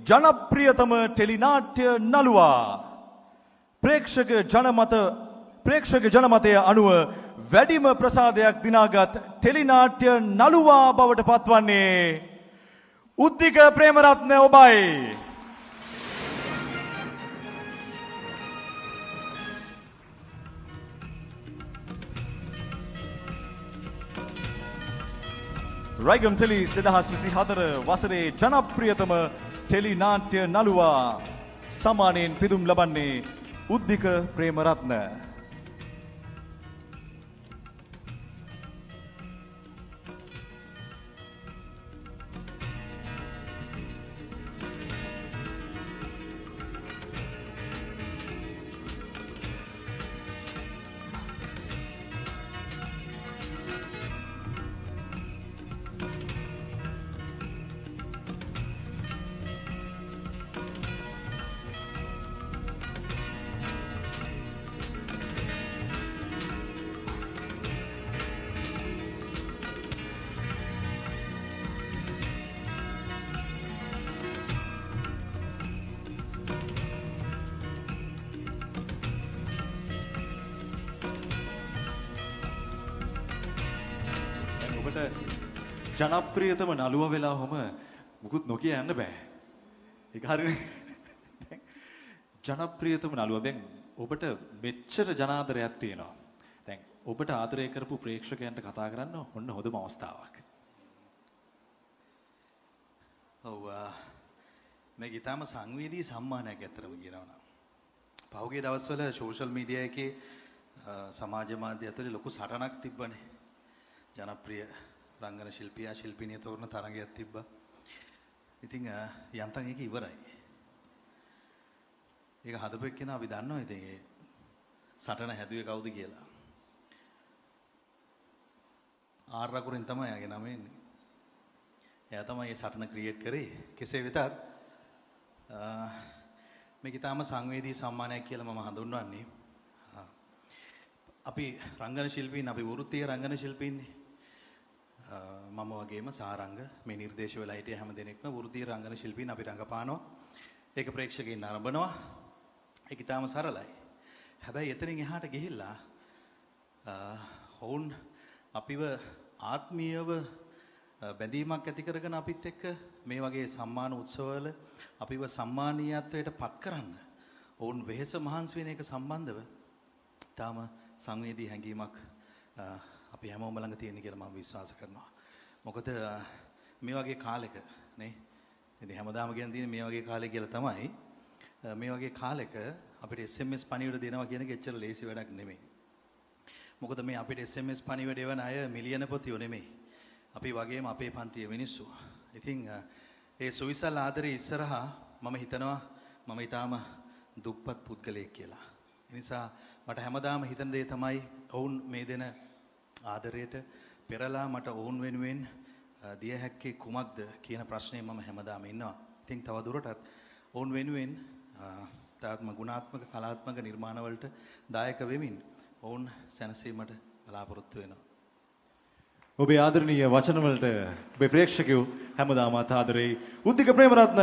ජනප්‍රියතම tele නාට්‍ය නළුවා ප්‍රේක්ෂක ජනමතය අනුව වැඩිම ප්‍රසාදයක් දිනාගත් ටෙලි නාට්‍ය නළුවා බවට පත්වන්නේ උද්දික ප්‍රේමරත්න ඔබයි. රයිගම් ටෙලිස් 2024 වසරේ ජනප්‍රියතම ටෙලි නාට්‍ය නළුවා සම්මානයෙන් පිදුම් ලබන්නේ උද්දික ප්‍රේමරත්න. ජනප්‍රියතම නළුවා වෙලා ඔහම මුකුත් නොකිය යන්න බෑ. ඒක හරිනේ. ජනප්‍රියතම නළුවා දැන් ඔබට මෙච්චර ජනාදරයක් තියෙනවා. දැන් ඔබට ආදරය කරපු ප්‍රේක්ෂකයන්ට කතා කරන්න ඔන්න හොඳම අවස්ථාවක්. ඔව් මේක ඊටම සංවේදී සම්මානයක් ඇත්තටම කියනවා නම්. පහුගිය දවස්වල සෝෂල් මීඩියා එකේ සමාජ මාධ්‍ය ඇතුලේ ලොකු සටනක් තිබ්බනේ. ජනප්‍රිය රංගන ශිල්පියා ශිල්පිනිය තෝරන තරගයක් තිබ්බා. ඉතින් යන්තම් ඒක ඉවරයි. ඒක හදපු එක්කෙනා අපි දන්නවා ඉතින් ඒ සටන හැදුවේ කවුද කියලා. ආර් රකුරෙන් තමයි යාගේ නම එන්නේ. එයා තමයි මේ සටන ක්‍රියේට් කරේ. කෙසේ වෙතත් මේක තාම සංවේදී සම්මානයක් කියලා මම හඳුන්වන්නේ. අපි රංගන ශිල්පීන් අපි වෘත්තීය රංගන ශිල්පීන්නේ. මම වගේම සාරංග මේ නිර්දේශ වෙලා හිටිය හැම දෙනෙක්ම වෘත්තීය රංගන ශිල්පීන් අපි රංගපානවා. ඒක ප්‍රේක්ෂකයන් නරඹනවා. ඒක ඊටාම සරලයි. හැබැයි එතනින් එහාට ගිහිල්ලා ඔවුන් අපිව ආත්මීයව බැඳීමක් ඇති කරගෙන අපිත් එක්ක මේ වගේ සම්මාන උත්සවවල අපිව සම්මානීයත්වයට පත් කරන්න ඔවුන් වෙහෙස මහන්සි වෙන එක සම්බන්ධව ඊටාම සංවේදී හැඟීමක් අපි හැමෝම ළඟ තියෙන කියලා මම විශ්වාස කරනවා. මොකද මේ වගේ කාලෙක නේ ඉතින් හැමදාම කියන තියෙන මේ වගේ කාලෙක කියලා තමයි. මේ වගේ කාලෙක අපිට SMS පණිවිඩ දෙනවා කියන එක එච්චර ලේසි වැඩක් නෙමෙයි. මොකද මේ අපිට SMS පණිවිඩ එවන අය මිලියනපතියෝ නෙමෙයි. අපි වගේම අපේ පන්තියේ මිනිස්සු. ඉතින් ඒ සුවිසල් ආදරේ ඉස්සරහා මම හිතනවා මම ඊටාම දුප්පත් පුද්ගලයෙක් කියලා. ඒ නිසා මට හැමදාම හිතන දේ තමයි ඔවුන් මේ දෙන ආදරයට පෙරලා මට ඔවුන් වෙනුවෙන් දිය හැක්කේ කුමක්ද කියන ප්‍රශ්නේ මම හැමදාම ඉන්නවා. ඉතින් තව දුරටත් ඔවුන් වෙනුවෙන් තාත්ම ගුණාත්මක කලාත්මක නිර්මාණ වලට දායක වෙමින් ඔවුන් සැනසීමට බලාපොරොත්තු වෙනවා. ඔබේ ආදරණීය වචන වලට ඔබේ ප්‍රේක්ෂකයෝ හැමදාම ආදරේ උද්දික ප්‍රේමරත්න